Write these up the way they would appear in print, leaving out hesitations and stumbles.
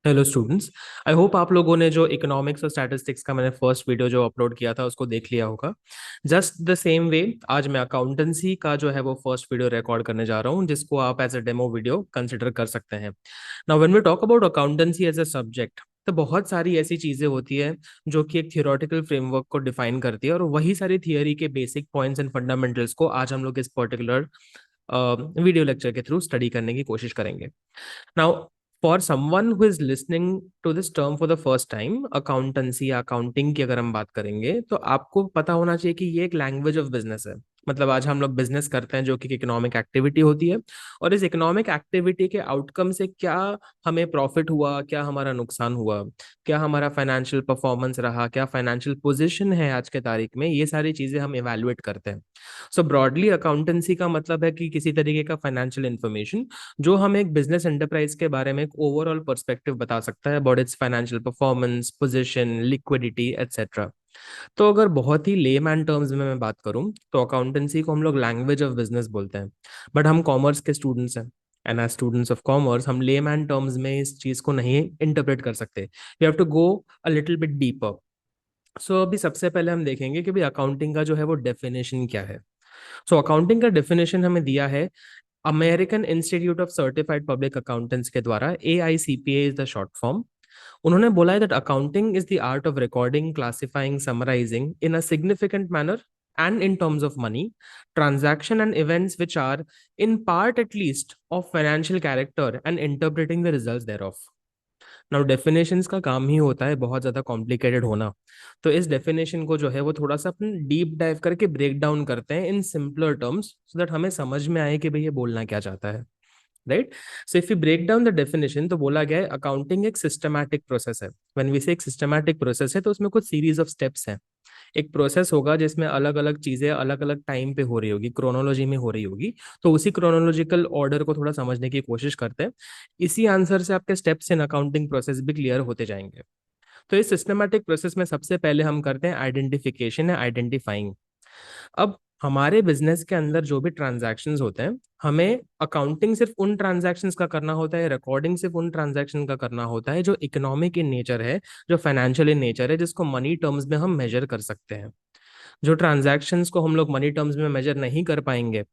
Hello students. I hope आप लोगों ने जो इकोनॉमिक्स और स्टैटिस्टिक्स का मैंने फर्स्ट वीडियो जो अपलोड किया था उसको देख लिया होगा। जस्ट द सेम वे आज मैं अकाउंटेंसी का जो है वो फर्स्ट वीडियो रिकॉर्ड करने जा रहा हूँ, जिसको आप as a demo video consider कर सकते हैं। Now when we talk about accountancy as a subject, तो बहुत सारी ऐसी चीजें होती है जो कि एक थियोरेटिकल फ्रेमवर्क को डिफाइन करती है, और वही सारी थियोरी के बेसिक पॉइंट्स एंड फंडामेंटल्स को आज हम लोग इस पर्टिकुलर वीडियो लेक्चर के थ्रू स्टडी करने की कोशिश करेंगे। Now, for someone who is listening to this term for the first time, accountancy या accounting की अगर हम बात करेंगे तो आपको पता होना चाहिए कि ये एक लैंग्वेज ऑफ बिजनेस है। मतलब आज हम लोग बिजनेस करते हैं जो कि इकोनॉमिक एक्टिविटी होती है, और इस इकोनॉमिक एक्टिविटी के आउटकम से क्या हमें प्रॉफिट हुआ, क्या हमारा नुकसान हुआ, क्या हमारा फाइनेंशियल परफॉर्मेंस रहा, क्या फाइनेंशियल पोजीशन है आज के तारीख में, ये सारी चीजें हम इवेल्युएट करते हैं। सो ब्रॉडली अकाउंटेंसी का मतलब है कि किसी तरीके का फाइनेंशियल इंफॉर्मेशन जो हमें एक बिजनेस एंटरप्राइज के बारे में एक ओवरऑल पर्सपेक्टिव बता सकता है about it's financial performance, position, liquidity etcetera. तो अगर बहुत ही लेमैन टर्म्स में मैं बात करूं तो अकाउंटेंसी को हम लोग लैंग्वेज ऑफ बिजनेस बोलते हैं। बट हम कॉमर्स के स्टूडेंट्स हैं, and as students of commerce हम लेमैन टर्म्स में इस चीज को नहीं इंटरप्रेट कर सकते। We have to go a little bit deeper. So अभी सबसे पहले हम देखेंगे कि भाई अकाउंटिंग का जो है वो डेफिनेशन क्या है। सो अकाउंटिंग का डेफिनेशन हमें दिया है American Institute of Certified Public Accountants के द्वारा। AICPA is the short form. उन्होंने बोला है that accounting is the art of recording, classifying, summarising in a significant manner and in terms of money, transaction and events which are in part at least of financial character and interpreting the results thereof. Now definitions का काम ही होता है बहुत ज्यादा complicated होना। तो इस definition को जो है वो थोड़ा सा अपन डीप डाइव करके ब्रेक डाउन करते हैं in simpler terms, so that हमें समझ में आए कि भाई ये बोलना क्या चाहता है। Right. So if you break down the definition तो बोला गया है अकाउंटिंग एक सिस्टमैटिक प्रोसेस है। व्हेन वी से एक सिस्टमैटिक प्रोसेस है तो उसमें कुछ सीरीज ऑफ स्टेप्स हैं। एक प्रोसेस होगा जिसमें अलग अलग चीजें अलग अलग टाइम पे हो रही होगी, क्रोनोलॉजी में हो रही होगी। तो उसी क्रोनोलॉजिकल ऑर्डर को थोड़ा समझने की कोशिश करते हैं। इसी आंसर से आपके स्टेप्स इन अकाउंटिंग प्रोसेस भी क्लियर होते जाएंगे। तो इस सिस्टमैटिक प्रोसेस में सबसे पहले हम करते हैं आइडेंटिफिकेशन या आइडेंटिफाइंग। अब हमारे बिजनेस के अंदर जो भी ट्रांजैक्शंस होते हैं, हमें अकाउंटिंग सिर्फ उन ट्रांजैक्शंस का करना होता है, रिकॉर्डिंग सिर्फ उन ट्रांजैक्शन का करना होता है जो इकोनॉमिक इन नेचर है, जो फाइनेंशियल इन नेचर है, जिसको मनी टर्म्स में हम मेजर कर सकते हैं। जो ट्रांजैक्शंस को हम लोग मनी टर्म्स में मेजर नहीं कर पाएंगे,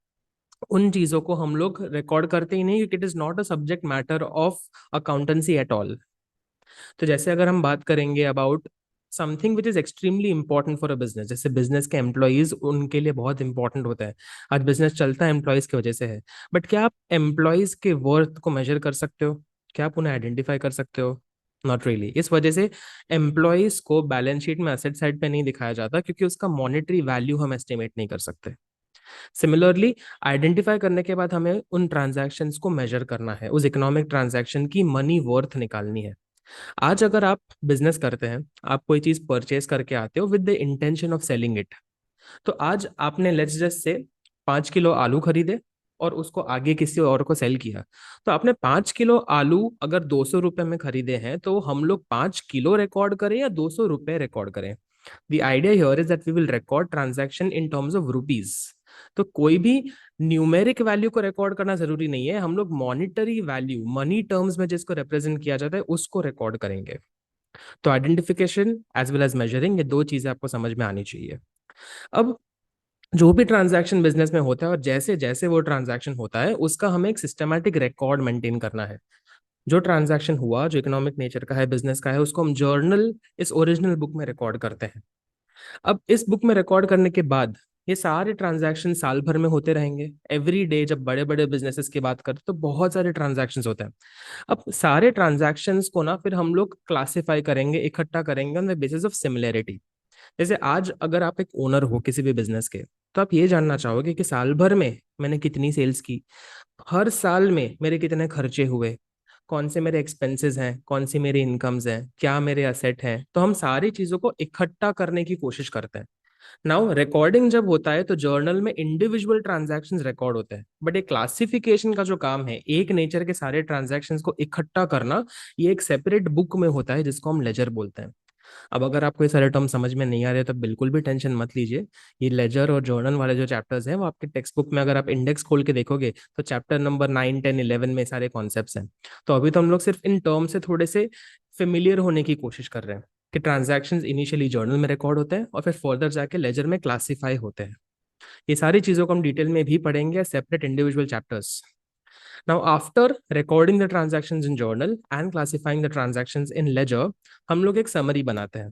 उन चीजों को हम लोग रिकॉर्ड करते ही नहीं, क्योंकि it is not a subject matter of accountancy at all. तो जैसे अगर हम बात करेंगे about something which is extremely important for a business, जैसे बिजनेस के एम्प्लॉयज उनके लिए बहुत इंपॉर्टेंट होता है। आज बिजनेस चलता है एम्प्लॉयज की वजह से है। बट क्या आप एम्प्लॉयज के वर्थ को मेजर कर सकते हो? क्या आप उन्हें आइडेंटिफाई कर सकते हो? Not really. इस वजह से एम्प्लॉयज को बैलेंस शीट में एसेट साइड पे नहीं दिखाया जाता, क्योंकि उसका मॉनेटरी वैल्यू हम एस्टिमेट नहीं कर सकते। सिमिलरली, आइडेंटिफाई करने के बाद हमें उन ट्रांजैक्शंस को मेजर करना है, उस इकोनॉमिक ट्रांजैक्शन की मनी वर्थ निकालनी है। आज अगर आप बिजनेस करते हैं, आप कोई चीज परचेज करके आते हो with the intention of selling it. तो आज आपने लेट्स जस्ट से 5 किलो आलू खरीदे और उसको आगे किसी और को सेल किया। तो आपने 5 किलो आलू अगर 200 रुपए में खरीदे हैं, तो हम लोग 5 किलो रिकॉर्ड करें या 200 रुपए रिकॉर्ड करें? The idea here is that we will record transaction in terms of rupees. तो कोई भी न्यूमेरिक वैल्यू को रिकॉर्ड करना जरूरी नहीं है, हम लोग मॉनिटरी वैल्यू, मनी टर्म्स में जिसको रिप्रेजेंट किया जाता है, उसको रिकॉर्ड करेंगे। तो identification as well as measuring, ये दो चीजें आपको समझ में आनी चाहिए। अब जो भी ट्रांजैक्शन बिजनेस में होता है और जैसे जैसे वो ट्रांजैक्शन होता है, उसका हमें एक सिस्टमैटिक रिकॉर्ड मेंटेन करना है। जो ट्रांजैक्शन हुआ, जो इकोनॉमिक नेचर का है, बिजनेस का है, उसको हम जर्नल, इस ओरिजिनल बुक में रिकॉर्ड करते हैं। अब इस बुक में रिकॉर्ड करने के बाद ये सारे ट्रांजैक्शन साल भर में होते रहेंगे। एवरी डे जब बड़े बड़े बिजनेसेस की बात करते तो बहुत सारे ट्रांजैक्शंस होते हैं। अब सारे ट्रांजैक्शंस को ना फिर हम लोग क्लासिफाई करेंगे, इकट्ठा करेंगे on the basis of similarity. जैसे आज अगर आप एक ओनर हो किसी भी बिजनेस के, तो आप ये जानना चाहोगे कि साल भर में मैंने कितनी सेल्स की, हर साल में मेरे कितने खर्चे हुए, कौन से मेरे एक्सपेंसेस हैं, कौन सी मेरी इनकम्स हैं, क्या मेरे असेट हैं। तो हम सारी चीजों को इकट्ठा करने की कोशिश करते हैं। नाउ रिकॉर्डिंग जब होता है तो जर्नल में इंडिविजुअल ट्रांजैक्शंस रिकॉर्ड होते हैं, बट एक क्लासिफिकेशन का जो काम है, एक नेचर के सारे ट्रांजैक्शंस को इकट्ठा करना, ये एक सेपरेट बुक में होता है जिसको हम लेजर बोलते हैं। अब अगर आपको ये सारे टर्म समझ में नहीं आ रहे तो बिल्कुल भी टेंशन मत लीजिए। ये लेजर और जर्नल वाले जो चैप्टर्स हैं वो आपके टेक्स्ट बुक में अगर आप इंडेक्स खोल के देखोगे तो चैप्टर नंबर 9, 10, 11 में सारे कॉन्सेप्ट्स हैं। तो अभी तो हम लोग सिर्फ इन टर्म से थोड़े से फेमिलियर होने की कोशिश कर रहे हैं कि ट्रांजैक्शंस इनिशियली जर्नल में रिकॉर्ड होते हैं और फिर फर्दर जाके लेजर में क्लासीफाई होते हैं। ये सारी चीजों को हम डिटेल में भी पढ़ेंगे separate individual chapters. Now, after recording the transactions in journal and classifying the transactions in ledger, हम लोग एक समरी बनाते हैं।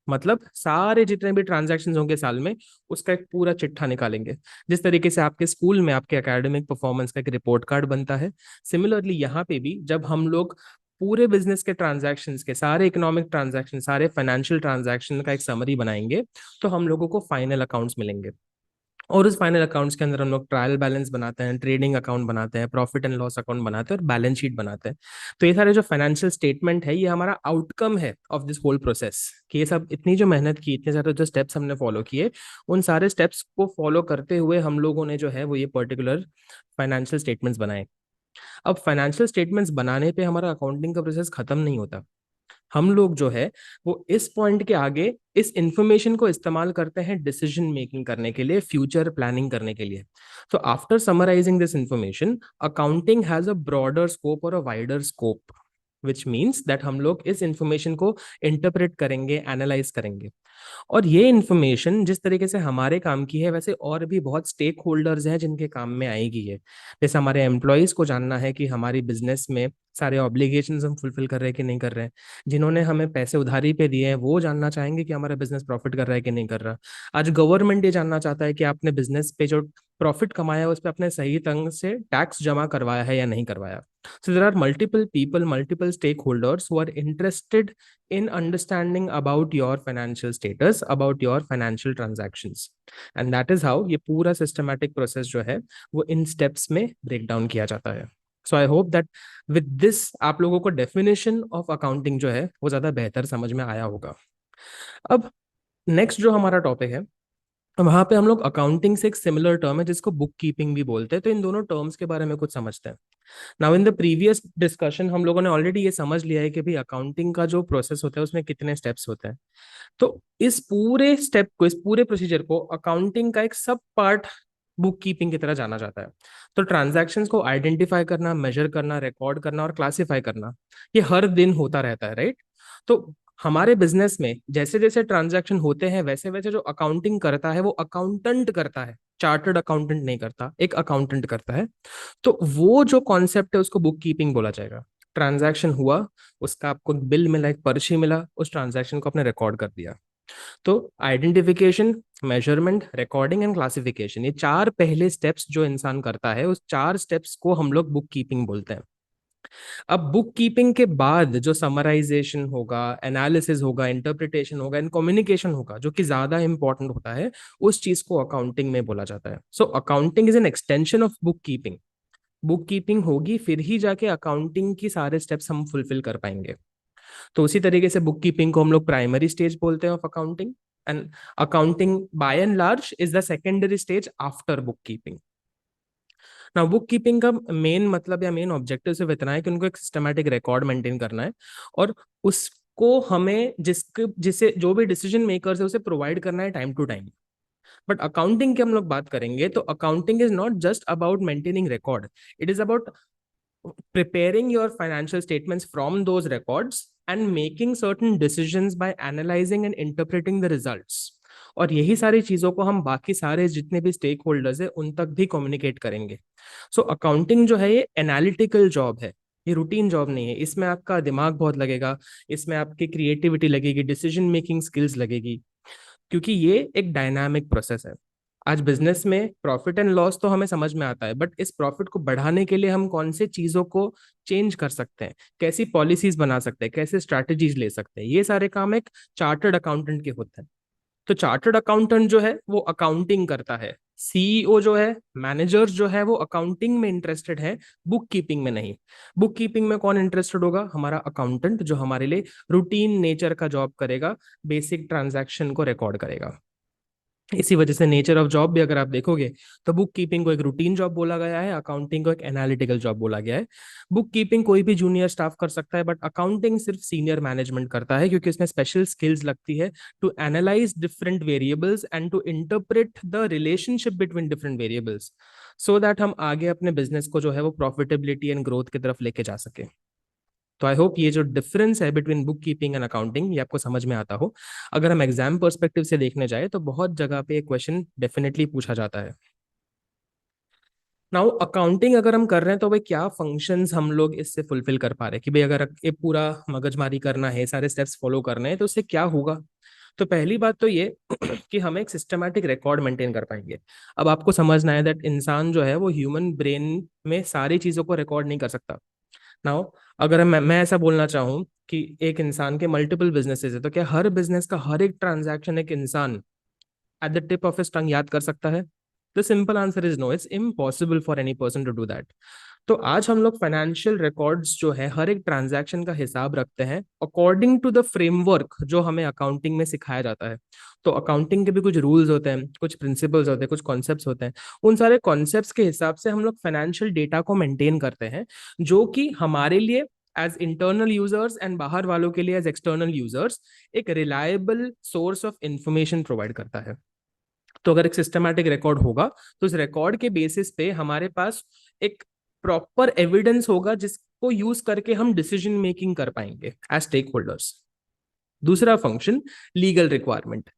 मतलब सारे जितने भी ट्रांजैक्शंस होंगे साल में उसका एक पूरा चिट्ठा निकालेंगे। जिस तरीके से आपके स्कूल में आपके एकेडमिक परफॉर्मेंस का एक रिपोर्ट कार्ड बनता है, सिमिलरली यहाँ पे भी जब हम लोग पूरे बिजनेस के ट्रांजैक्शंस के सारे इकोनॉमिक ट्रांजैक्शन सारे फाइनेंशियल ट्रांजैक्शन का एक समरी बनाएंगे, तो हम लोगों को फाइनल अकाउंट्स मिलेंगे। और उस फाइनल अकाउंट्स के अंदर हम लोग ट्रायल बैलेंस बनाते हैं, ट्रेडिंग अकाउंट बनाते हैं, प्रॉफिट एंड लॉस अकाउंट बनाते हैं और बैलेंस शीट बनाते हैं। तो ये सारे जो फाइनेंशियल स्टेटमेंट है ये हमारा आउटकम है ऑफ दिस होल प्रोसेस, कि ये सब इतनी जो मेहनत की, इतने सारे जो स्टेप्स हमने फॉलो किए, उन सारे स्टेप्स को फॉलो करते हुए हम लोगों ने जो है वो ये पर्टिकुलर फाइनेंशियल स्टेटमेंट्स बनाए। अब फाइनेंशियल स्टेटमेंट्स बनाने पे हमारा अकाउंटिंग का प्रोसेस खत्म नहीं होता। हम लोग जो है वो इस पॉइंट के आगे इस इंफॉर्मेशन को इस्तेमाल करते हैं डिसीजन मेकिंग करने के लिए, फ्यूचर प्लानिंग करने के लिए। तो after summarising this information, accounting has a broader scope और a wider scope, which means that हम लोग इस इंफॉर्मेशन को इंटरप्रेट करेंगे, एनालाइज करेंगे। और ये इन्फॉर्मेशन जिस तरीके से हमारे काम की है, वैसे और भी बहुत स्टेक होल्डर्स हैं जिनके काम में आएगी है। जैसे हमारे एम्प्लॉयज को जानना है कि हमारी बिजनेस में सारे ऑब्लिगेशंस हम फुलफिल कर रहे हैं कि नहीं कर रहे हैं। जिन्होंने हमें पैसे उधारी पे दिए हैं वो जानना चाहेंगे कि हमारा बिजनेस प्रॉफिट कर रहा है कि नहीं कर रहा। आज गवर्नमेंट ये जानना चाहता है कि आपने बिजनेस पे जो प्रॉफिट कमाया है उस पर अपने सही ढंग से टैक्स जमा करवाया है या नहीं करवाया। So there are multiple people, multiple stakeholders who are interested in understanding about your financial status, about your financial transactions. And that is how ये पूरा systematic process जो है वो इन steps में break down किया जाता है। So I hope that with this आप लोगों को definition of accounting जो है वो ज़्यादा बेहतर समझ में आया होगा। अब नेक्स्ट जो हमारा टॉपिक है वहां पे हम लोग अकाउंटिंग से एक सिमिलर टर्म है जिसको बुक कीपिंग भी बोलते हैं। तो इन दोनों टर्म्स के बारे में कुछ समझते हैं। Now in the previous discussion हम लोगों ने ऑलरेडी ये समझ लिया है कि भाई अकाउंटिंग का जो प्रोसेस होता है उसमें कितने स्टेप्स होते हैं। तो इस पूरे स्टेप को, इस पूरे प्रोसीजर को अकाउंटिंग का एक सब पार्ट बुक कीपिंग की तरह जाना जाता है। तो ट्रांजैक्शंस को आइडेंटिफाई करना, मेजर करना, रिकॉर्ड करना और क्लासिफाई करना ये हर दिन होता रहता है, राइट। तो हमारे बिजनेस में जैसे जैसे ट्रांजैक्शन होते हैं वैसे वैसे जो अकाउंटिंग करता है वो अकाउंटेंट करता है, चार्टर्ड अकाउंटेंट नहीं करता, एक अकाउंटेंट करता है। तो वो जो कॉन्सेप्ट है उसको बुक कीपिंग बोला जाएगा। ट्रांजैक्शन हुआ, उसका आपको बिल मिला, एक पर्ची मिला, उस ट्रांजैक्शन को आपने रिकॉर्ड कर दिया। तो identification, measurement, recording and classification, ये चार पहले स्टेप्स जो इंसान करता है उस चार स्टेप्स को हम लोग बुक कीपिंग बोलते हैं। अब बुक कीपिंग के बाद जो समराइजेशन होगा, एनालिसिस होगा, इंटरप्रिटेशन होगा एंड कम्युनिकेशन होगा जो कि ज्यादा इंपॉर्टेंट होता है, उस चीज को अकाउंटिंग में बोला जाता है। So accounting is an extension of book keeping. Book keeping होगी फिर ही जाके अकाउंटिंग की सारे स्टेप्स हम फुलफिल कर पाएंगे। तो उसी तरीके से बुक कीपिंग को हम लोग प्राइमरी स्टेज बोलते हैं of accounting, and accounting by and large is the secondary stage after book keeping. ना बुक कीपिंग का मेन मतलब या मेन ऑब्जेक्टिव सिर्फ इतना है कि उनको एक सिस्टमैटिक रिकॉर्ड मेंटेन करना है और उसको हमें जिसके जिसे जो भी डिसीजन मेकर्स है उसे प्रोवाइड करना है time to time. But accounting की हम लोग बात करेंगे तो accounting is not just about maintaining record, it is about preparing your financial statements from those records and making certain decisions by analyzing and interpreting the results। और यही सारी चीजों को हम बाकी सारे जितने भी स्टेक होल्डर्स है उन तक भी कम्युनिकेट करेंगे। सो अकाउंटिंग जो है ये एनालिटिकल जॉब है, ये रूटीन जॉब नहीं है। इसमें आपका दिमाग बहुत लगेगा, इसमें आपकी क्रिएटिविटी लगेगी, डिसीजन मेकिंग स्किल्स लगेगी, क्योंकि ये एक डायनामिक प्रोसेस है। आज बिजनेस में प्रॉफिट एंड लॉस तो हमें समझ में आता है, बट इस प्रॉफिट को बढ़ाने के लिए हम कौन से चीजों को चेंज कर सकते हैं, कैसी पॉलिसीज बना सकते हैं, कैसे स्ट्रैटेजीज ले सकते हैं, ये सारे काम एक चार्टर्ड अकाउंटेंट के होते हैं। तो चार्टर्ड अकाउंटेंट जो है वो अकाउंटिंग करता है, सीईओ जो है, मैनेजर्स जो है वो अकाउंटिंग में इंटरेस्टेड है, बुक कीपिंग में नहीं। बुक कीपिंग में कौन इंटरेस्टेड होगा? हमारा अकाउंटेंट जो हमारे लिए रूटीन नेचर का जॉब करेगा, बेसिक ट्रांजैक्शन को रिकॉर्ड करेगा। इसी वजह से नेचर ऑफ जॉब भी अगर आप देखोगे तो बुक कीपिंग को एक रूटीन जॉब बोला गया है, अकाउंटिंग को एक एनालिटिकल जॉब बोला गया है। बुक कीपिंग कोई भी जूनियर स्टाफ कर सकता है, बट अकाउंटिंग सिर्फ सीनियर मैनेजमेंट करता है, क्योंकि इसमें स्पेशल स्किल्स लगती है to analyse different variables and to interpret the relationship between different variables, so that हम आगे अपने बिजनेस को जो है वो प्रॉफिटेबिलिटी एंड ग्रोथ की तरफ लेके जा सके। तो आई होप ये जो डिफरेंस है between book keeping and accounting ये आपको समझ में आता हो। अगर हम एग्जाम पर्सपेक्टिव से देखने जाए तो बहुत जगह पे क्वेश्चन डेफिनेटली पूछा जाता है। नाउ अकाउंटिंग अगर हम कर रहे हैं तो भाई क्या फंक्शंस हम लोग इससे फुलफिल कर पा रहे हैं, कि भाई अगर ये पूरा मगजमारी करना है, सारे स्टेप्स फॉलो करने हैं, तो उससे क्या होगा। तो पहली बात तो ये कि हम एक सिस्टमैटिक रिकॉर्ड मेंटेन कर पाएंगे। अब आपको समझना है दैट इंसान जो है वो ह्यूमन ब्रेन में सारी चीजों को रिकॉर्ड नहीं कर सकता। नाउ अगर मैं ऐसा बोलना चाहूँ कि एक इंसान के मल्टीपल बिजनेसेस है, तो क्या हर बिजनेस का हर एक ट्रांजैक्शन एक इंसान at the tip of his tongue याद कर सकता है? The simple answer is no, it's impossible for any person to do that. तो आज हम लोग फाइनेंशियल रिकॉर्ड्स जो है हर एक ट्रांजैक्शन का हिसाब रखते हैं अकॉर्डिंग टू द फ्रेमवर्क जो हमें अकाउंटिंग में सिखाया जाता है। तो अकाउंटिंग के भी कुछ रूल्स होते हैं, कुछ प्रिंसिपल्स होते हैं, कुछ कॉन्सेप्ट्स होते हैं। उन सारे कॉन्सेप्ट्स के हिसाब से हम लोग फाइनेंशियल डेटा को मेंटेन करते हैं, जो कि हमारे लिए एज इंटरनल यूजर्स एंड बाहर वालों के लिए एज एक्सटर्नल यूजर्स एक reliable source of information provide करता है। तो अगर एक सिस्टमैटिक रिकॉर्ड होगा तो उस रिकॉर्ड के बेसिस पे हमारे पास एक प्रॉपर एविडेंस होगा जिसको यूज करके हम डिसीजन मेकिंग कर पाएंगे एज स्टेक होल्डर्स। दूसरा फंक्शन, लीगल रिक्वायरमेंट।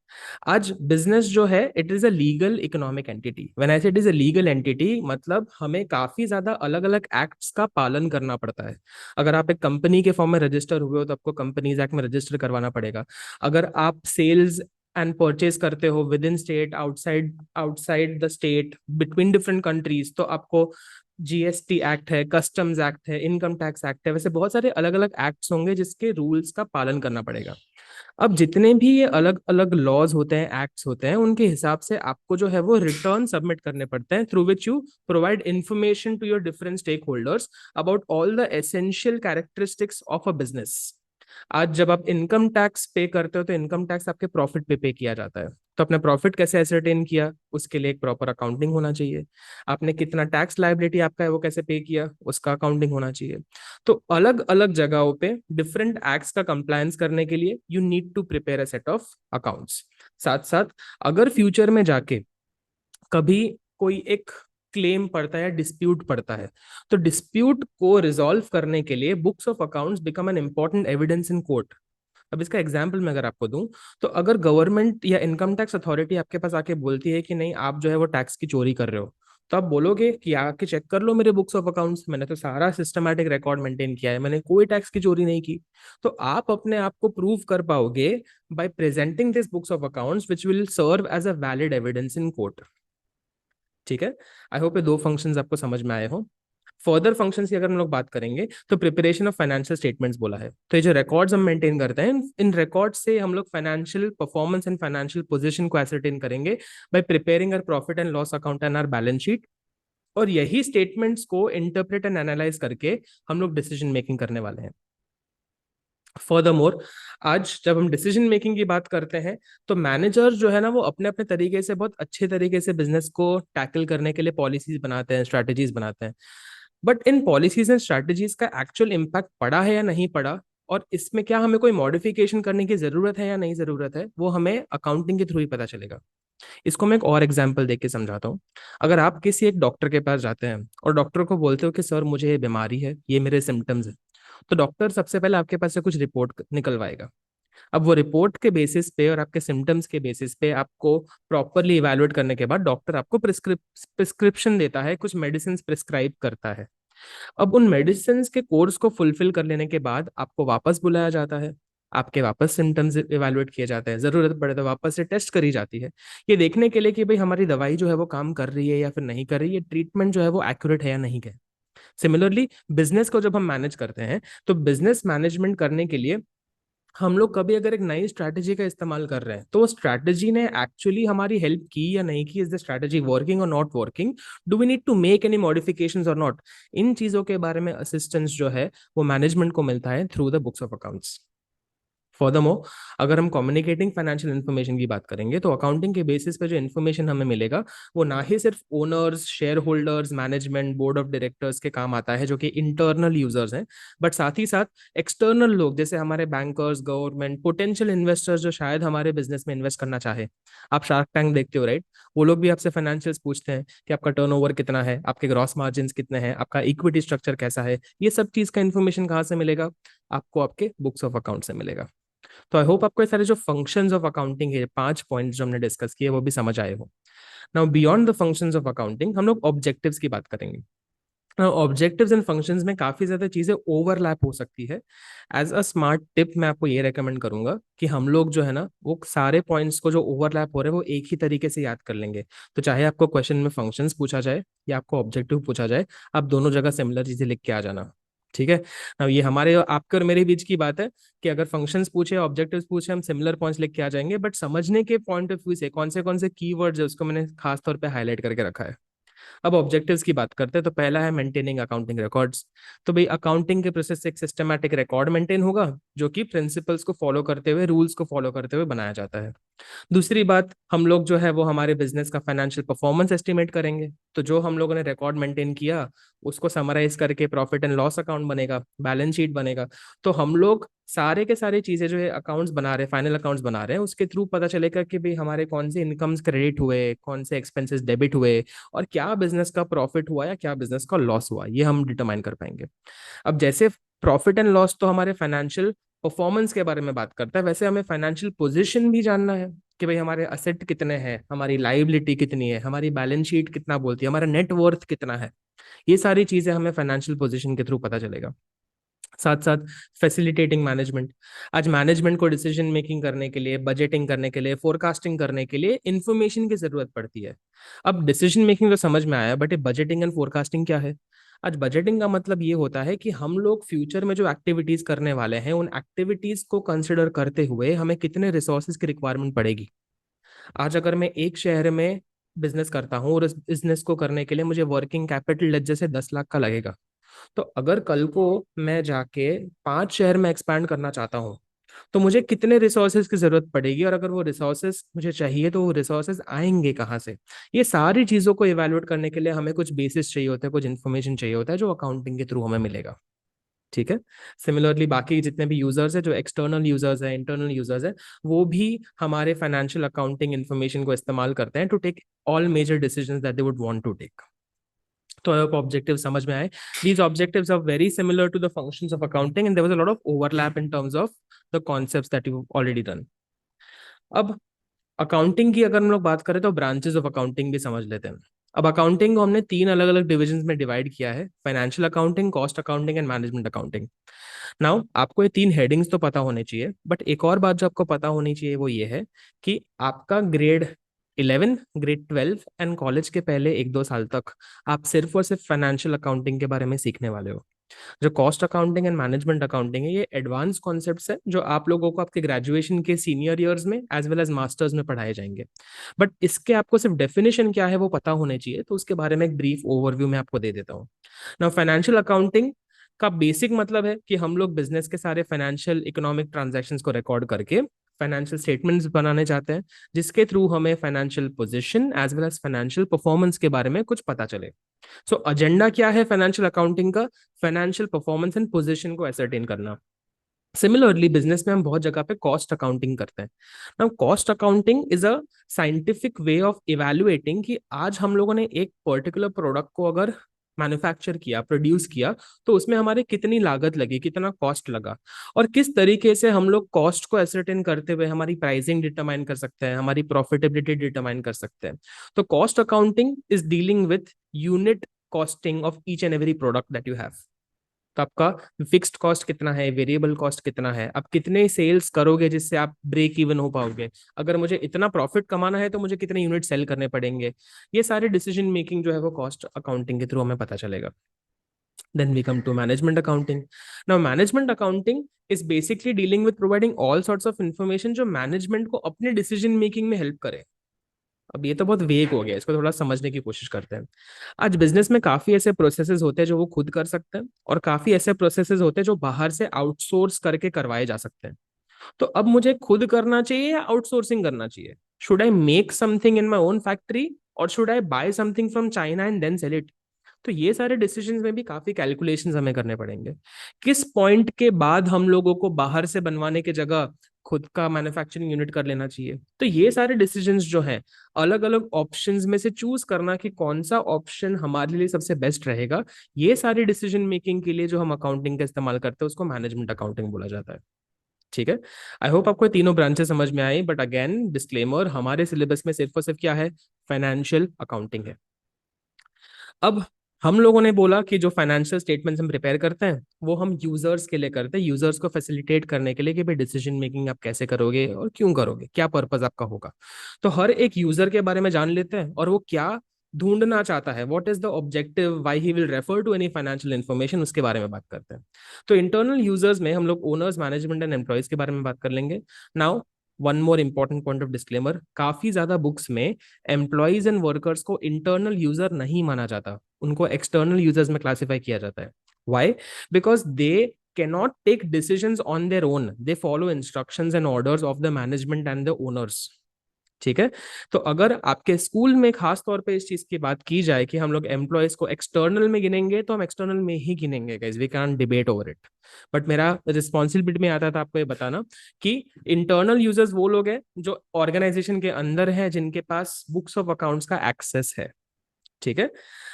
आज बिजनेस जो है it is a legal economic entity. When I say it is a legal entity, मतलब हमें काफी ज्यादा अलग अलग एक्ट्स का पालन करना पड़ता है। अगर आप एक कंपनी के फॉर्म में रजिस्टर हुए हो तो आपको कंपनीज एक्ट में रजिस्टर करवाना पड़ेगा। अगर आप सेल्स एंड परचेज करते हो with in state, outside outside the state, between different countries, तो आपको जीएसटी एक्ट है, कस्टम्स एक्ट है, इनकम टैक्स एक्ट है, वैसे बहुत सारे अलग अलग एक्ट्स होंगे जिसके रूल्स का पालन करना पड़ेगा। अब जितने भी ये अलग अलग लॉज होते हैं, एक्ट्स होते हैं, उनके हिसाब से आपको जो है वो रिटर्न सबमिट करने पड़ते हैं, through which you provide information to your different stake holders about all the essential characteristics of a business. आज जब आप इनकम टैक्स पे करते हो तो इनकम टैक्स आपके प्रॉफिट पे किया जाता है। तो अपना प्रॉफिट कैसे एसरटेन किया, उसके लिए एक प्रॉपर अकाउंटिंग होना चाहिए। आपने कितना टैक्स लायबिलिटी आपका है वो कैसे पे किया, उसका अकाउंटिंग होना चाहिए। तो अलग अलग जगहों पे डिफरेंट एक्ट्स का कंप्लायंस करने के लिए you need to prepare a set of accounts. साथ साथ अगर फ्यूचर में जाके कभी कोई एक क्लेम पड़ता है या डिस्प्यूट पड़ता है, तो डिस्प्यूट को रिजॉल्व करने के लिए books of accounts become an important evidence in court. अब इसका एग्जाम्पल मैं अगर आपको दूं, तो अगर गवर्नमेंट या इनकम टैक्स अथॉरिटी आपके पास आके बोलती है कि नहीं आप जो है वो टैक्स की चोरी कर रहे हो, तो आप बोलोगे कि आके चेक कर लो मेरे बुक्स ऑफ अकाउंट्स, मैंने तो सारा सिस्टमैटिक रिकॉर्ड मेंटेन किया है, मैंने कोई टैक्स की चोरी नहीं की। तो आप अपने आप को प्रूव कर पाओगे by presenting this books of accounts which will serve as a valid evidence in court. ठीक है, आई होप ये दो फंक्शंस आपको समझ में आए हो। फर्दर फंक्शंस की अगर हम लोग बात करेंगे तो प्रिपरेशन ऑफ फाइनेंशियल स्टेटमेंट्स बोला है। तो ये जो रिकॉर्ड्स हम मेंटेन करते हैं, इन रिकॉर्ड से हम लोग financial performance and financial position को एसरटेन करेंगे by preparing our profit and loss account and our balance sheet. और यही स्टेटमेंट्स को इंटरप्रेट एंड एनालाइज करके हम लोग डिसीजन मेकिंग करने वाले हैं। फर्दरमोर, आज जब हम डिसीजन मेकिंग की बात करते हैं तो मैनेजर जो है ना वो अपने अपने तरीके से बहुत अच्छे तरीके से बिजनेस को टैकल करने के लिए पॉलिसीज बनाते हैं, स्ट्रैटेजीज बनाते हैं। But in policies and strategies का एक्चुअल इम्पैक्ट पड़ा है या नहीं पड़ा, और इसमें क्या हमें कोई मॉडिफिकेशन करने की जरूरत है या नहीं जरूरत है, वो हमें अकाउंटिंग के थ्रू ही पता चलेगा। इसको मैं एक और एग्जांपल देके समझाता हूँ। अगर आप किसी एक डॉक्टर के पास जाते हैं और डॉक्टर को बोलते हो कि सर मुझे ये बीमारी है, ये मेरे सिम्टम्स है, तो डॉक्टर सबसे पहले आपके पास से कुछ रिपोर्ट निकलवाएगा। अब वो रिपोर्ट के बेसिस पे और आपके सिम्टम्स के बेसिस पे आपको प्रॉपरली इवेलुएट करने के बाद डॉक्टर आपको प्रिस्क्रिप्शन देता है, कुछ मेडिसिन प्रिस्क्राइब करता है। अब उन मेडिसिन के कोर्स को फुलफिल कर लेने के बाद आपको वापस बुलाया जाता है, आपके वापस सिम्टम्स इवेलुएट किए जाते हैं, जरूरत पड़े तो वापस से टेस्ट करी जाती है, ये देखने के लिए कि भाई हमारी दवाई जो है वो काम कर रही है या फिर नहीं कर रही है, ट्रीटमेंट जो है वो एक्यूरेट है या नहीं है। सिमिलरली बिजनेस को जब हम मैनेज करते हैं तो बिजनेस मैनेजमेंट करने के लिए हम लोग कभी अगर एक नई स्ट्रैटेजी का इस्तेमाल कर रहे हैं तो स्ट्रैटेजी ने एक्चुअली हमारी हेल्प की या नहीं की, is the strategy working or not working, do we need to make any modifications or not. इन चीजों के बारे में असिस्टेंस जो है वो मैनेजमेंट को मिलता है through the books of accounts. Furthermore, अगर हम कम्युनिकेटिंग फाइनेंशियल इन्फॉर्मेशन की बात करेंगे तो अकाउंटिंग के बेसिस पे जो इन्फॉर्मेशन हमें मिलेगा वो ना ही सिर्फ owners, share holders, management, board of directors के काम आता है जो कि इंटरनल यूजर्स हैं, बट साथ ही साथ एक्सटर्नल लोग जैसे हमारे बैंकर्स, गवर्नमेंट, पोटेंशियल इन्वेस्टर्स जो शायद हमारे बिजनेस में इन्वेस्ट करना चाहे। आप शार्क टैंक देखते हो, राइट? वो लोग भी आपसे फाइनेंशियल्स पूछते हैं कि आपका टर्नओवर कितना है, आपके ग्रॉस मार्जिन कितने हैं, आपका इक्विटी स्ट्रक्चर कैसा है। ये सब चीज का इन्फॉर्मेशन कहाँ से मिलेगा? आपको आपके बुक्स ऑफ अकाउंट से मिलेगा। तो आई होप आपको ये सारे जो फंक्शंस ऑफ अकाउंटिंग है, 5 पॉइंट्स जो हमने डिस्कस किए, वो भी समझ आए हो। Now beyond the functions of accounting हम लोग ऑब्जेक्टिव्स की बात करेंगे। ऑब्जेक्टिव्स एंड फंक्शंस में काफी ज्यादा चीजें ओवरलैप हो सकती है। एज अ स्मार्ट टिप मैं आपको ये रेकमेंड करूंगा कि हम लोग जो है ना वो सारे पॉइंट्स को जो ओवरलैप हो रहे हैं वो एक ही तरीके से याद कर लेंगे। तो चाहे आपको क्वेश्चन में फंक्शंस पूछा जाए या आपको ऑब्जेक्टिव पूछा जाए, आप दोनों जगह सिमिलर चीजें लिख के आ जाना। ठीक है? अब ये हमारे आपके और मेरे बीच की बात है कि अगर फंक्शंस पूछे, ऑब्जेक्टिव्स पूछे, हम सिमिलर पॉइंट्स लिख के आ जाएंगे, बट समझने के पॉइंट ऑफ व्यू से कौन से कीवर्ड्स है उसको मैंने खास तौर पे हाईलाइट करके रखा है। अब ऑब्जेक्टिव्स की बात करते हैं तो पहला है मेंटेनिंग अकाउंटिंग रिकॉर्ड्स। तो भाई अकाउंटिंग के प्रोसेस से एक सिस्टमैटिक रिकॉर्ड मेंटेन होगा जो कि प्रिंसिपल्स को फॉलो करते हुए, रूल्स को फॉलो करते हुए बनाया जाता है। दूसरी बात, हम लोग जो है वो हमारे बिजनेस का फाइनेंशियल परफॉर्मेंस एस्टिमेट करेंगे। तो जो हम लोगों ने रिकॉर्ड मेंटेन किया उसको समराइज करके प्रॉफिट एंड लॉस अकाउंट बनेगा, बैलेंस शीट बनेगा। तो हम लोग सारे के सारे चीजें जो है अकाउंट्स बना रहे हैं, फाइनल अकाउंट्स बना रहे हैं, उसके थ्रू पता चलेगा कि भाई हमारे कौन से इनकम्स क्रेडिट हुए, कौन से एक्सपेंसेस डेबिट हुए, और क्या बिजनेस का प्रॉफिट हुआ या क्या बिजनेस का लॉस हुआ, ये हम डिटरमाइन कर पाएंगे। अब जैसे प्रॉफिट एंड लॉस तो हमारे फाइनेंशियल परफॉर्मेंस के बारे में बात करता है, वैसे हमें फाइनेंशियल पोजीशन भी जानना है कि भाई हमारे असेट कितने हैं, हमारी लाइबिलिटी कितनी है, हमारी बैलेंस शीट कितना बोलती है, हमारा नेट वर्थ कितना है। ये सारी चीजें हमें फाइनेंशियल पोजीशन के थ्रू पता चलेगा। साथ साथ फैसिलिटेटिंग मैनेजमेंट। आज मैनेजमेंट को डिसीजन मेकिंग करने के लिए, बजटिंग करने के लिए, फोरकास्टिंग करने के लिए इंफॉर्मेशन की जरूरत पड़ती है। अब डिसीजन मेकिंग तो समझ में आया, बट ये बजटिंग एंड फोरकास्टिंग क्या है? आज बजटिंग का मतलब ये होता है कि हम लोग फ्यूचर में जो एक्टिविटीज करने वाले हैं उन एक्टिविटीज को कंसिडर करते हुए हमें कितने रिसोर्सेज की रिक्वायरमेंट पड़ेगी। आज अगर मैं एक शहर में बिजनेस करता हूँ और इस बिजनेस को करने के लिए मुझे वर्किंग कैपिटल जैसे 10 लाख का लगेगा, तो अगर कल को मैं जाके 5 शहर में एक्सपैंड करना चाहता हूँ तो मुझे कितने रिसोर्सेज की जरूरत पड़ेगी, और अगर वो रिसोर्सेज मुझे चाहिए तो वो रिसोर्सेज आएंगे कहाँ से। ये सारी चीजों को इवेलुएट करने के लिए हमें कुछ बेसिस चाहिए होता है, कुछ इन्फॉर्मेशन चाहिए होता है जो अकाउंटिंग के थ्रू हमें मिलेगा। ठीक है? सिमिलरली बाकी जितने भी यूजर्स है, जो एक्सटर्नल यूजर्स है, इंटरनल यूजर्स है, वो भी हमारे फाइनेंशियल अकाउंटिंग इन्फॉर्मेशन को इस्तेमाल करते हैं to take all major decisions that they would want to take. तो आई होप ऑब्जेक्टिव समझ में आए। These objectives are very similar to the functions of accounting and there was a lot of overlap in terms of the concepts that you already done. अब accounting की अगर हम लोग बात करें तो ब्रांचेस ऑफ अकाउंटिंग भी समझ लेते हैं। अब अकाउंटिंग को हमने 3 अलग अलग डिविजन में डिवाइड किया है: financial accounting, cost accounting and management accounting. Now आपको ये 3 हेडिंग्स तो पता होने चाहिए, बट एक और बात जो आपको पता होनी चाहिए वो ये है कि आपका ग्रेड 11, ग्रेड 12 एंड कॉलेज के पहले 1-2 साल तक आप सिर्फ और सिर्फ फाइनेंशियल अकाउंटिंग के बारे में सीखने वाले हो। जो cost accounting and management accounting है, ये एडवांस कॉन्सेप्ट्स है जो आप लोगों को आपके ग्रेजुएशन के सीनियर ईयर्स में एज वेल एज मास्टर्स में पढ़ाए जाएंगे। बट इसके आपको सिर्फ डेफिनेशन क्या है वो पता होने चाहिए, तो उसके बारे में एक ब्रीफ ओवरव्यू मैं आपको दे देता हूँ। नाउ फाइनेंशियल अकाउंटिंग का बेसिक मतलब है कि हम लोग बिजनेस के सारे फाइनेंशियल इकोनॉमिक ट्रांजैक्शंस को रिकॉर्ड करके फाइनेंशियल स्टेटमेंट्स बनाने चाहते हैं, जिसके थ्रू हमें financial position as well as financial performance के बारे में कुछ पता चले। सो एजेंडा क्या है फाइनेंशियल अकाउंटिंग का? फाइनेंशियल परफॉर्मेंस एंड पोजीशन को एसरटेन करना। सिमिलरली बिजनेस में हम बहुत जगह पे कॉस्ट अकाउंटिंग करते हैं। Now cost accounting is a scientific way of evaluating कि आज हम लोगों ने एक पर्टिकुलर प्रोडक्ट को अगर मैन्युफैक्चर किया, प्रोड्यूस किया, तो उसमें हमारे कितनी लागत लगी, कितना कॉस्ट लगा, और किस तरीके से हम लोग कॉस्ट को एसरटेन करते हुए हमारी प्राइसिंग डिटरमाइन कर सकते हैं, हमारी प्रॉफिटेबिलिटी डिटरमाइन कर सकते हैं। तो cost accounting is dealing with unit costing of each and every product that you have. तो आपका फिक्स्ड कॉस्ट कितना है, वेरिएबल कॉस्ट कितना है, आप कितने सेल्स करोगे जिससे आप ब्रेक इवन हो पाओगे, अगर मुझे इतना प्रॉफिट कमाना है तो मुझे कितने यूनिट सेल करने पड़ेंगे। ये सारे डिसीजन मेकिंग जो है वो कॉस्ट अकाउंटिंग के थ्रू हमें पता चलेगा। Then we come to management accounting. Now management accounting is basically dealing with providing all sorts of information जो मैनेजमेंट को अपने डिसीजन मेकिंग में हेल्प करे। अब ये तो बहुत वेग हो गया, इसको थोड़ा समझने की कोशिश करते हैं। आज बिजनेस में काफी ऐसे प्रोसेसेस होते हैं जो वो खुद कर सकते हैं, और काफी ऐसे प्रोसेसेस होते हैं जो बाहर से आउटसोर्स करके करवाए जा सकते हैं। तो अब मुझे खुद करना चाहिए या आउटसोर्सिंग करना चाहिए? Should I make something in my own factory और should I buy something from China and then sell it? तो ये सारे डिसीजंस में भी काफी कैलकुलेशंस हमें करने पड़ेंगे। किस पॉइंट के बाद हम लोगों को बाहर से बनवाने की जगह खुद का मैन्युफैक्चरिंग यूनिट कर लेना चाहिए? तो ये सारे डिसीजंस जो हैं, अलग अलग ऑप्शंस में से चूज करना कि कौन सा ऑप्शन हमारे लिए सबसे बेस्ट रहेगा, ये सारी डिसीजन मेकिंग के लिए जो हम अकाउंटिंग का इस्तेमाल करते हैं उसको मैनेजमेंट अकाउंटिंग बोला जाता है। ठीक है। आई होप आपको ये तीनों ब्रांचेस समझ में आई, बट अगेन डिस्क्लेमर, हमारे सिलेबस में सिर्फ और सिर्फ क्या है? फाइनेंशियल अकाउंटिंग है। अब हम लोगों ने बोला कि जो फाइनेंशियल स्टेटमेंट्स हम प्रिपेयर करते हैं वो हम यूजर्स के लिए करते हैं, यूजर्स को फैसिलिटेट करने के लिए कि भाई डिसीजन मेकिंग आप कैसे करोगे और क्यों करोगे, क्या पर्पस आपका होगा। तो हर एक यूजर के बारे में जान लेते हैं और वो क्या ढूंढना चाहता है, what is the objective, why he will refer to any financial information, उसके बारे में बात करते हैं। तो इंटरनल यूजर्स में हम लोग ओनर्स, मैनेजमेंट एंड एम्प्लॉयज के बारे में बात कर लेंगे। Now one more important point of disclaimer, काफी ज्यादा बुक्स में एम्प्लॉयज एंड वर्कर्स को इंटरनल यूजर नहीं माना जाता, उनको एक्सटर्नल यूजर्स में क्लासिफाई किया जाता है। Why? Because they cannot take decisions on their own, they follow instructions and orders of the management and the owners। ठीक है। तो अगर आपके स्कूल में खास तौर पे इस चीज की बात की जाए कि हम लोग एम्प्लॉयज को एक्सटर्नल में गिनेंगे, तो हम एक्सटर्नल में ही गिनेंगे guys, we can debate over it. But मेरा रिस्पॉन्सिबिलिटी में आता था आपको ये बताना कि इंटरनल यूजर्स वो लोग हैं जो ऑर्गेनाइजेशन के अंदर है, जिनके पास बुक्स ऑफ अकाउंट्स का एक्सेस है। ठीक है।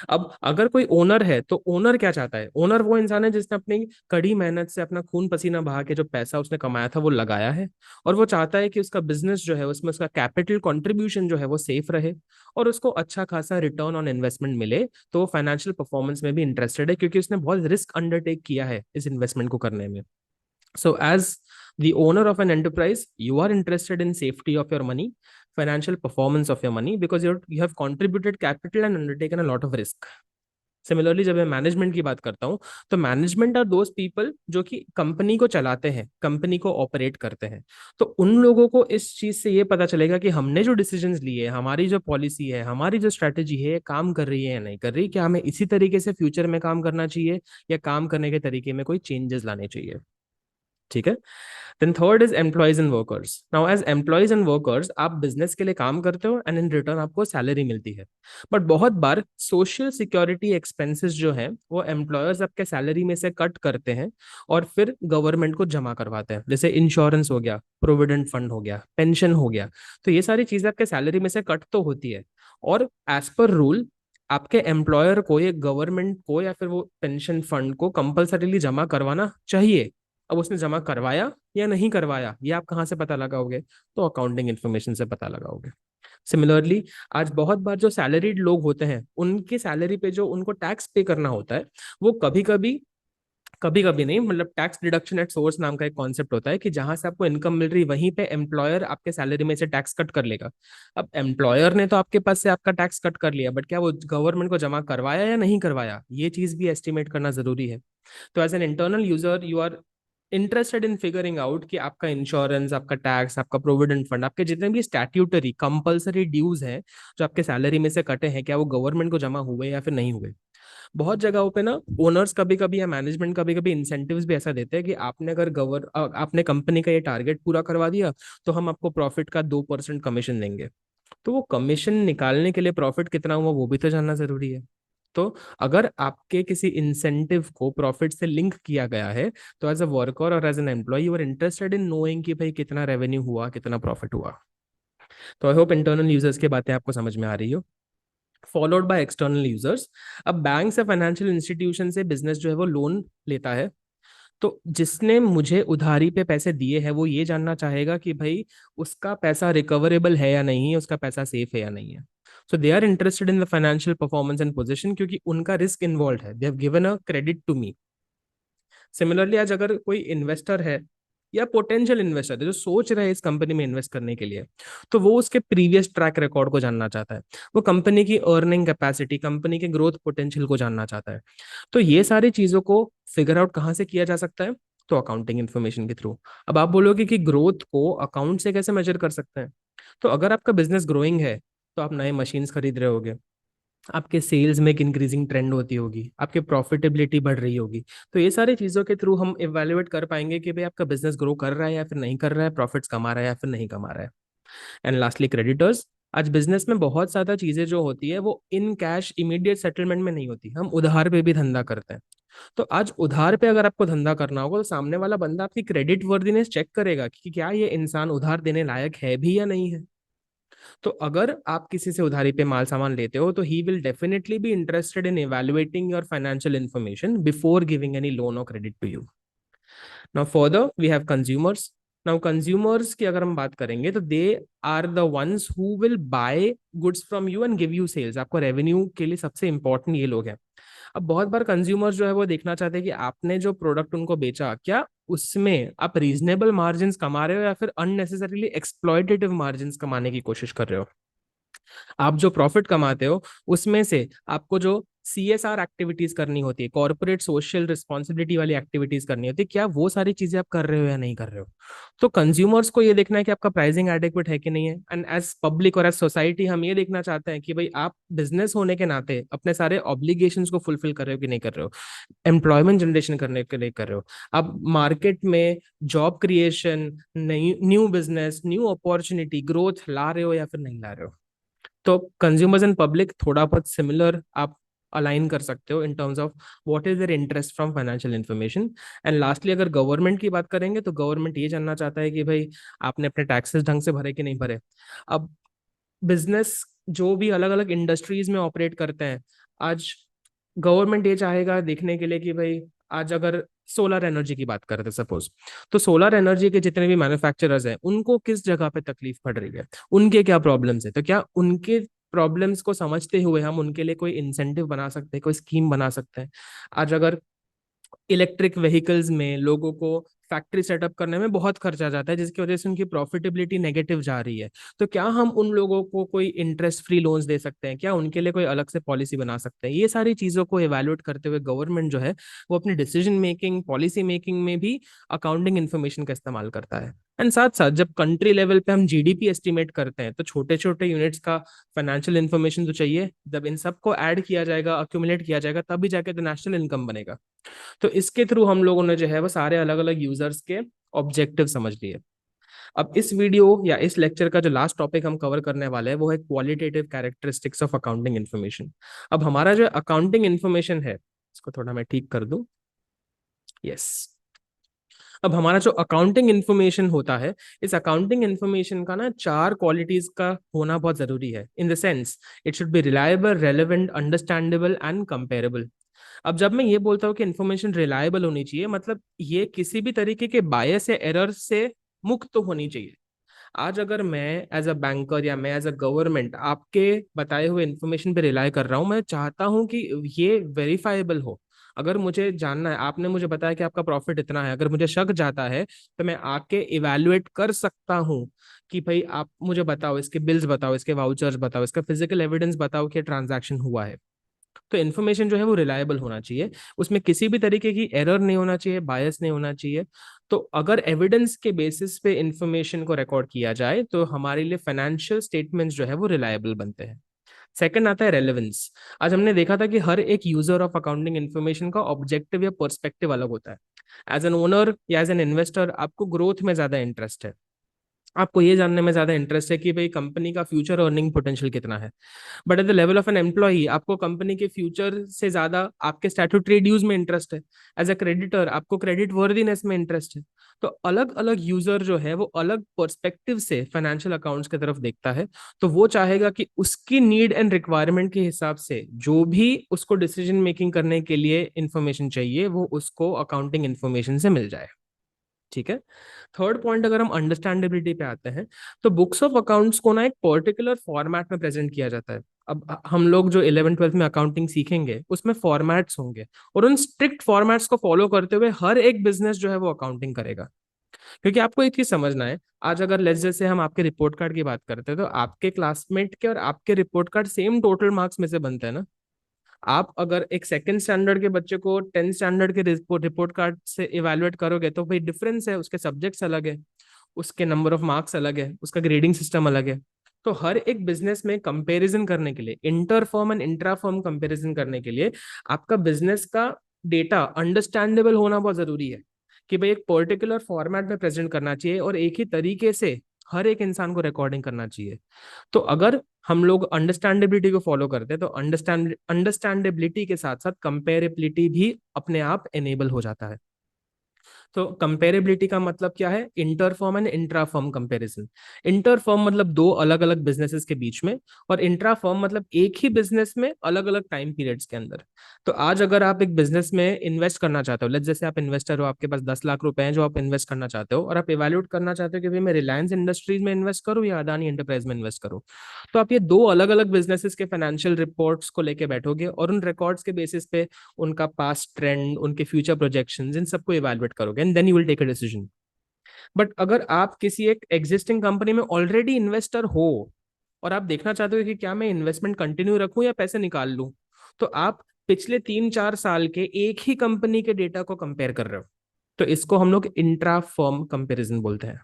अब अगर कोई ओनर है तो ओनर क्या चाहता है? ओनर वो इंसान है जिसने अपनी कड़ी मेहनत से अपना खून पसीना बहा के जो पैसा उसने कमाया था वो लगाया है, और वो चाहता है कि उसका बिजनेस जो है उसमें उसका कैपिटल कंट्रीब्यूशन जो है वो सेफ रहे और उसको अच्छा खासा रिटर्न ऑन इन्वेस्टमेंट मिले। तो वो फाइनेंशियल परफॉर्मेंस में भी इंटरेस्टेड है क्योंकि उसने बहुत रिस्क अंडरटेक किया है इस इन्वेस्टमेंट को करने में। So, as the owner of an enterprise, you are interested in safety of your money, financial performance of your money, because you have contributed capital and undertaken a lot of risk. Similarly जब मैं management की बात करता हूँ, तो management are those people जो कि company को चलाते हैं, कंपनी को ऑपरेट करते हैं। तो उन लोगों को इस चीज से ये पता चलेगा कि हमने जो डिसीजंस लिए, हमारी जो पॉलिसी है, हमारी जो स्ट्रैटेजी है, काम कर रही है या नहीं कर रही, क्या हमें इसी तरीके से फ्यूचर में काम करना चाहिए या काम करने के तरीके में कोई चेंजेस लाने चाहिए। ठीक है। Then third is employees and workers. Now as employees and workers आप बिजनेस के लिए काम करते हो एंड इन रिटर्न आपको सैलरी मिलती है। बट बहुत बार सोशल सिक्योरिटी एक्सपेंसेस जो है वो एम्प्लॉयर्स आपके सैलरी में से कट करते हैं और फिर गवर्नमेंट को जमा करवाते हैं, जैसे इंश्योरेंस हो गया, प्रोविडेंट फंड हो गया, पेंशन हो गया। तो ये सारी चीजें आपके सैलरी में से कट तो होती है, और एज पर रूल आपके एम्प्लॉयर को, ये गवर्नमेंट को या फिर वो पेंशन फंड को कंपलसरीली जमा करवाना चाहिए। अब उसने जमा करवाया या नहीं करवाया, ये आप कहाँ से पता लगाओगे? तो अकाउंटिंग इन्फॉर्मेशन से पता लगाओगे। सिमिलरली आज बहुत बार जो सैलरीड लोग होते हैं उनकी सैलरी पे जो उनको टैक्स पे करना होता है, वो कभी कभी नहीं, मतलब टैक्स डिडक्शन एट सोर्स नाम का एक कॉन्सेप्ट होता है कि जहां से आपको इनकम मिल रही वहीं पे एम्प्लॉयर आपके सैलरी में से टैक्स कट कर लेगा। अब एम्प्लॉयर ने तो आपके पास से आपका टैक्स कट कर लिया, बट क्या वो गवर्नमेंट को जमा करवाया या नहीं करवाया, ये चीज भी एस्टिमेट करना जरूरी है। तो as an internal user you are interested in figuring out कि आपका इंश्योरेंस, आपका टैक्स, आपका प्रोविडेंट फंड, आपके जितने भी स्टैट्यूटरी कंपलसरी ड्यूज हैं जो आपके सैलरी में से कटे हैं, क्या वो गवर्नमेंट को जमा हुए या फिर नहीं हुए। बहुत जगहों पे ना ओनर्स कभी कभी या मैनेजमेंट कभी कभी इंसेंटिव्स भी ऐसा देते हैं कि आपने अगर आपने कंपनी का ये टारगेट पूरा करवा दिया तो हम आपको प्रॉफिट का 2% कमीशन देंगे। तो वो कमीशन निकालने के लिए प्रॉफिट कितना हुआ वो भी तो जानना जरूरी है। तो अगर आपके किसी इंसेंटिव को प्रॉफिट से लिंक किया गया है, तो एज अ वर्कर और as an employee you are interested in knowing कि भाई कितना रेवेन्यू हुआ, कितना प्रॉफिट हुआ। तो आई होप इंटरनल यूजर्स की बातें आपको समझ में आ रही हो। Followed by external users. अब बैंक से, फाइनेंशियल इंस्टीट्यूशन से बिजनेस जो है वो लोन लेता है। तो जिसने मुझे उधारी पे पैसे दिए हैं वो ये जानना चाहेगा कि भाई उसका पैसा रिकवरेबल है या नहीं है, उसका पैसा सेफ है या नहीं है। So they are interested in the financial performance and position, क्योंकि उनका रिस्क इन्वॉल्व है, they have given a credit to me. Similarly आज अगर कोई इन्वेस्टर है या पोटेंशियल इन्वेस्टर है जो सोच रहे हैं इस कंपनी में इन्वेस्ट करने के लिए, तो वो उसके प्रीवियस ट्रैक रिकॉर्ड को जानना चाहता है, वो कंपनी की अर्निंग कैपेसिटी, कंपनी के ग्रोथ पोटेंशियल को जानना चाहता है। तो ये सारी चीजों को फिगर आउट कहाँ से किया जा सकता है? तो अकाउंटिंग इन्फॉर्मेशन के थ्रू। अब आप बोलोगे कि ग्रोथ को अकाउंट से कैसे मेजर कर सकते हैं? तो अगर आपका बिजनेस ग्रोइंग है तो आप नए मशीन्स खरीद रहे होगे, आपके सेल्स में एक इंक्रीजिंग ट्रेंड होती होगी, आपकी प्रॉफिटेबिलिटी बढ़ रही होगी। तो ये सारी चीज़ों के थ्रू हम इवेल्युएट कर पाएंगे कि भाई आपका बिजनेस ग्रो कर रहा है या फिर नहीं कर रहा है, प्रॉफिट्स कमा रहा है या फिर नहीं कमा रहा है। And lastly creditors. आज बिजनेस में बहुत ज्यादा चीजें जो होती है वो इन कैश इमीडिएट सेटलमेंट में नहीं होती, हम उधार पे भी धंधा करते हैं। तो आज उधार पे अगर आपको धंधा करना होगा तो सामने वाला बंदा आपकी क्रेडिट वर्दीनेस चेक करेगा कि क्या ये इंसान उधार देने लायक है भी या नहीं है। तो अगर आप किसी से उधारी पे माल सामान लेते हो तो he will definitely be interested in evaluating your financial information before giving any loan और credit to you. Now further we have consumers. Now consumers की अगर हम बात करेंगे तो they are the ones who will buy goods from you and give you sales. आपको revenue के लिए सबसे इंपॉर्टेंट ये लोग हैं। अब बहुत बार कंज्यूमर्स जो है वो देखना चाहते हैं कि आपने जो प्रोडक्ट उनको बेचा क्या उसमें आप रीजनेबल मार्जिन कमा रहे हो या फिर अननेसेसरीली एक्सप्लॉयटेटिव मार्जिन कमाने की कोशिश कर रहे हो। आप जो प्रॉफिट कमाते हो उसमें से आपको जो CSR एक्टिविटीज करनी होती है, कॉर्पोरेट सोशल रिस्पॉन्सिबिलिटी वाली एक्टिविटीज करनी होती है, क्या वो सारी चीजें आप कर रहे हो या नहीं कर रहे हो। तो कंज्यूमर्स को ये देखना है कि आपका प्राइसिंग एडेक्वेट है कि नहीं है। एंड एज पब्लिक और एज सोसाइटी हम ये देखना चाहते हैं कि भाई आप बिजनेस होने के नाते अपने सारे ऑब्लिगेशंस को फुलफिल कर रहे हो कि नहीं कर रहे हो, एम्प्लॉयमेंट जनरेशन करने के लिए कर रहे हो, आप मार्केट में जॉब क्रिएशन, नई new business, new opportunity, growth ला रहे हो या फिर नहीं ला रहे हो। तो कंज्यूमर्स एंड पब्लिक थोड़ा बहुत सिमिलर आप अलाइन कर सकते हो इन terms of what is their interest from financial information. And lastly अगर गवर्नमेंट की बात करेंगे तो गवर्नमेंट ये जानना चाहता है कि भाई आपने अपने टैक्सेस ढंग से भरे कि नहीं भरे। अब बिजनेस जो भी अलग अलग इंडस्ट्रीज में ऑपरेट करते हैं, आज गवर्नमेंट ये चाहेगा देखने के लिए कि भाई आज अगर सोलर एनर्जी की बात करते हैं सपोज, तो सोलर एनर्जी के जितने भी मैन्युफैक्चरर्स हैं उनको किस जगह पे तकलीफ पड़ रही है, उनके क्या प्रॉब्लम्स है, तो क्या उनके प्रॉब्लम्स को समझते हुए हम उनके लिए कोई इंसेंटिव बना सकते हैं, कोई स्कीम बना सकते हैं। आज अगर इलेक्ट्रिक व्हीकल्स में लोगों को फैक्ट्री सेटअप करने में बहुत खर्चा जाता है जिसकी वजह से उनकी प्रॉफिटेबिलिटी नेगेटिव जा रही है, तो क्या हम उन लोगों को कोई इंटरेस्ट फ्री लोन्स दे सकते हैं, क्या उनके लिए कोई अलग से पॉलिसी बना सकते हैं। ये सारी चीजों को इवेलुएट करते हुए गवर्नमेंट जो है वो अपनी डिसीजन मेकिंग, पॉलिसी मेकिंग में भी अकाउंटिंग इन्फॉर्मेशन का इस्तेमाल करता है। एंड साथ साथ जब कंट्री लेवल पे हम GDP एस्टिमेट करते हैं तो छोटे छोटे यूनिट्स का फाइनेंशियल इन्फॉर्मेशन तो चाहिए, जब इन सबको ऐड किया जाएगा, अक्यूमुलेट किया जाएगा, तभी जाके तो नेशनल इनकम बनेगा। तो इसके थ्रू हम लोगों ने जो है वो सारे अलग अलग यूजर्स के ऑब्जेक्टिव समझ लिए। अब इस वीडियो या इस लेक्चर का जो लास्ट टॉपिक हम कवर करने वाले हैं वो है qualitative characteristics of accounting information. अब हमारा जो अकाउंटिंग इन्फॉर्मेशन है इसको थोड़ा मैं ठीक कर दूं। यस। अब हमारा जो अकाउंटिंग इन्फॉर्मेशन होता है, इस अकाउंटिंग इन्फॉर्मेशन का ना 4 क्वालिटीज का होना बहुत जरूरी है। In the sense it should be reliable, relevant, understandable and comparable. अब जब मैं ये बोलता हूँ कि इन्फॉर्मेशन रिलायबल होनी चाहिए, मतलब ये किसी भी तरीके के बायस या एरर से मुक्त तो होनी चाहिए। आज अगर मैं एज अ बैंकर या मैं एज अ गवर्नमेंट आपके बताए हुए इन्फॉर्मेशन पे रिलाई कर रहा हूँ, मैं चाहता हूँ कि ये वेरीफाइबल हो। अगर मुझे जानना है, आपने मुझे बताया कि आपका प्रॉफिट इतना है, अगर मुझे शक जाता है तो मैं आके इवेलुएट कर सकता हूँ कि भाई आप मुझे बताओ, इसके बिल्स बताओ, इसके वाउचर्स बताओ, इसका फिजिकल एविडेंस बताओ कि ट्रांजैक्शन हुआ है। तो इन्फॉर्मेशन जो है वो रिलायबल होना चाहिए, उसमें किसी भी तरीके की एरर नहीं होना चाहिए, बायस नहीं होना चाहिए। तो अगर एविडेंस के बेसिस पे इंफॉर्मेशन को रिकॉर्ड किया जाए तो हमारे लिए फाइनेंशियल स्टेटमेंट्स जो है वो रिलायबल बनते हैं। सेकंड आता है रेलेवेंस। आज हमने देखा था कि हर एक यूजर ऑफ अकाउंटिंग इन्फॉर्मेशन का ऑब्जेक्टिव या पर्सपेक्टिव अलग होता है। एज एन ओनर या एज एन इन्वेस्टर आपको ग्रोथ में ज्यादा इंटरेस्ट है, आपको ये जानने में ज्यादा इंटरेस्ट है कि भाई कंपनी का फ्यूचर अर्निंग पोटेंशियल कितना है। But at the level of an employee आपको कंपनी के फ्यूचर से ज्यादा आपके स्टैट्यूटरी ड्यूज में इंटरेस्ट है। एज अ क्रेडिटर आपको क्रेडिट वर्दीनेस में इंटरेस्ट है। तो अलग अलग यूजर जो है वो अलग पर्सपेक्टिव से फाइनेंशियल अकाउंट्स की तरफ देखता है। तो वो चाहेगा कि उसकी नीड एंड रिक्वायरमेंट के हिसाब से जो भी उसको डिसीजन मेकिंग करने के लिए इंफॉर्मेशन चाहिए वो उसको अकाउंटिंग इंफॉर्मेशन से मिल जाए। ठीक है। थर्ड पॉइंट अगर हम अंडरस्टैंडेबिलिटी पे आते हैं, तो बुक्स ऑफ अकाउंट्स को ना एक पर्टिकुलर फॉर्मेट में प्रेजेंट किया जाता है। अब हम लोग जो 11th 12th में अकाउंटिंग सीखेंगे उसमें फॉर्मेट्स होंगे, और उन स्ट्रिक्ट फॉर्मेट्स को फॉलो करते हुए हर एक बिजनेस जो है वो अकाउंटिंग करेगा। क्योंकि आपको एक चीज समझना है, आज अगर लेट्स जैसे हम आपके रिपोर्ट कार्ड की बात करते हैं तो आपके क्लासमेट के और आपके report card same total marks में से बनते हैं ना। आप अगर एक सेकंड स्टैंडर्ड के बच्चे को 10th स्टैंडर्ड के रिपोर्ट कार्ड से इवेलुएट करोगे तो भाई डिफरेंस है, उसके सब्जेक्ट्स अलग है, उसके नंबर ऑफ मार्क्स अलग है, उसका ग्रेडिंग सिस्टम अलग है। तो हर एक बिजनेस में कंपैरिजन करने के लिए, inter firm and intra firm comparison करने के लिए आपका बिजनेस का डेटा अंडरस्टैंडेबल होना बहुत जरूरी है, कि भाई एक पर्टिकुलर फॉर्मेट में प्रेजेंट करना चाहिए और एक ही तरीके से हर एक इंसान को रिकॉर्डिंग करना चाहिए। तो अगर हम लोग अंडरस्टैंडेबिलिटी को फॉलो करते हैं तो अंडरस्टैंडेबिलिटी के साथ साथ कंपेरेबिलिटी भी अपने आप एनेबल हो जाता है। तो कंपेरेबिलिटी का मतलब क्या है? Inter firm and intra firm comparison. Inter firm मतलब दो अलग अलग बिजनेसेस के बीच में, और इंट्रा फर्म मतलब एक ही बिजनेस में अलग अलग टाइम पीरियड्स के अंदर। तो आज अगर आप एक बिजनेस में इन्वेस्ट करना चाहते हो, लेट्स जैसे आप इन्वेस्टर हो, आपके पास 10 लाख रुपए हैं जो आप इन्वेस्ट करना चाहते हो, और आप इवेल्युएट करना चाहते हो कि भाई मैं रिलायंस इंडस्ट्रीज में इन्वेस्ट करूँ या अदानी एंटरप्राइज में इन्वेस्ट करूँ, तो आप ये दो अलग अलग बिजनेसेस के फाइनेंशियल रिपोर्ट्स को लेके बैठोगे और उन रिकॉर्ड्स के बेसिस पे उनका पास्ट ट्रेंड, उनके फ्यूचर प्रोजेक्शंस, इन सबको इवैल्यूएट करोगे and then you will take a decision. But अगर आप किसी एक एग्जिस्टिंग कंपनी में ऑलरेडी इन्वेस्टर हो और आप देखना चाहते हो कि क्या मैं इन्वेस्टमेंट कंटिन्यू रखूं या पैसे निकाल लूं, तो आप पिछले 3-4 साल के एक ही कंपनी के डेटा को कंपेयर कर रहे हो, तो इसको हम लोग इंट्रा फर्म कंपेरिजन बोलते हैं।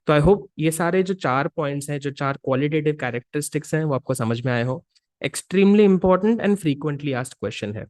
तो आई होप ये सारे जो 4 पॉइंट्स हैं, जो 4 क्वालिटेटिव कैरेक्टरिस्टिक्स हैं, वो आपको समझ में आए हो। Extremely important and frequently asked question है।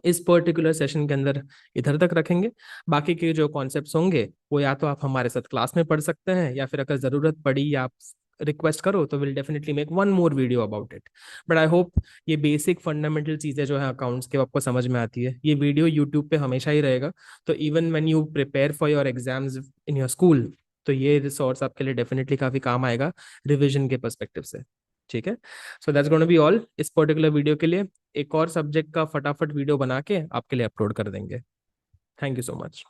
इस पर्टिकुलर सेशन के अंदर इधर तक रखेंगे। बाकी के जो कॉन्सेप्ट्स होंगे वो या तो आप हमारे साथ क्लास में पढ़ सकते हैं, या फिर अगर जरूरत पड़ी या आप रिक्वेस्ट करो तो will definitely make one more video about it. But I hope ये बेसिक फंडामेंटल चीजें जो है अकाउंट्स के, वो आपको समझ में आती है। ये वीडियो यूट्यूब पे हमेशा ही रहेगा, तो even when you prepare for your exams in your school, तो ये रिसोर्स आपके लिए डेफिनेटली काफी काम आएगा रिविजन के परस्पेक्टिव से। ठीक है, so that's gonna be all इस पर्टिकुलर वीडियो के लिए। एक और सब्जेक्ट का फटाफट वीडियो बना के आपके लिए अपलोड कर देंगे। Thank you so much.